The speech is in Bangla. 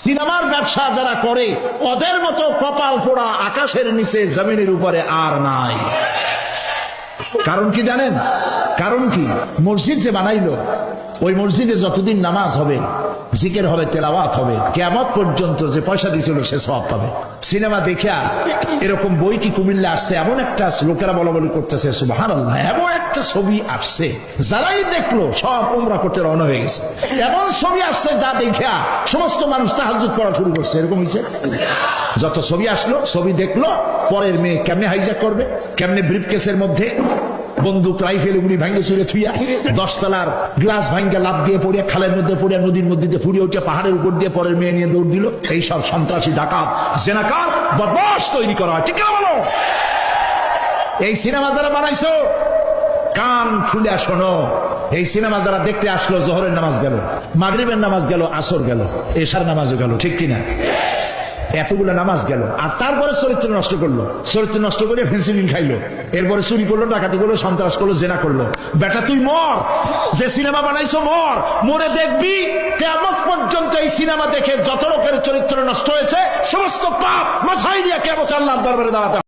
সিনেমার ব্যবসা যারা করে ওদের মতো কপাল পোড়া আকাশের নিচে জমিনের উপরে আর নাই। কারণ কি জানেন? কারণ কি? মসজিদ যে বানাইলো, ওই মসজিদে যতদিন নামাজ হবে, জিকির হবে, তেলাওয়াত হবে, কিয়ামত পর্যন্ত যে পয়সা দিয়েছিল সে সওয়াব পাবে। সিনেমা দেখা এরকম বই কি কুমিল্লা আসছে? এমন একটা লোকেরা বলা বলি করতেছে সুবহানাল্লাহ, এমন একটা ছবি আসছে যারাই দেখলো সব উমরা করতে রওনা হয়ে গেছে। এমন ছবি আসছে যা দেখা সমস্ত মানুষ তাহাজ্জুদ পড়া শুরু করছে। এরকম হয়েছে। যত ছবি আসলো, ছবি দেখলো, পরের মেয়ে কেমনে হাইজ্যাক করবে, কেমনে ব্রিফকেসের মধ্যে বন্দুক রাইফেল গুলি ভাঙ্গে চুরে থুইয়া 10 তলার গ্লাস ভাঙ্গে লাভ দিয়ে পড়িয়া, খালের মধ্যে পড়িয়া, নদীর মধ্যে দিয়ে ফুড়িয়ে উঠে পাহাড়ের উপর দিয়ে পরের মেয়ে নিয়ে দৌড় দিল। এই সব সন্ত্রাসী, ডাকাত, জেনাকার, বদমাশ তৈরি করা হয়। ঠিক না বলো? এই সিনেমা যারা বানাইছো, কান খুলে শোনো। এই সিনেমা যারা দেখতে আসলো, জোহরের নামাজ গেল, মাগরিবের নামাজ গেল, আসর গেল, এশার নামাজও গেল, ঠিক কিনা? এতগুলো নামাজ গেল, আর তারপরে চরিত্র নষ্ট করলো। চরিত্র নষ্ট করে ফেন্সিলিন খাইলো, এরপরে চুরি করলো, ডাকাতি করলো, সন্ত্রাস করলো, জেনা করলো। বেটা তুই মর, যে সিনেমা বানাইছো মর, মরে দেখবি কিয়ামত পর্যন্ত এই সিনেমা দেখে যত লোকের চরিত্র নষ্ট হয়েছে সমস্ত পাপ মাথায় নিয়ে কিয়ামত আল্লাহর দরবারে দাঁড়াতে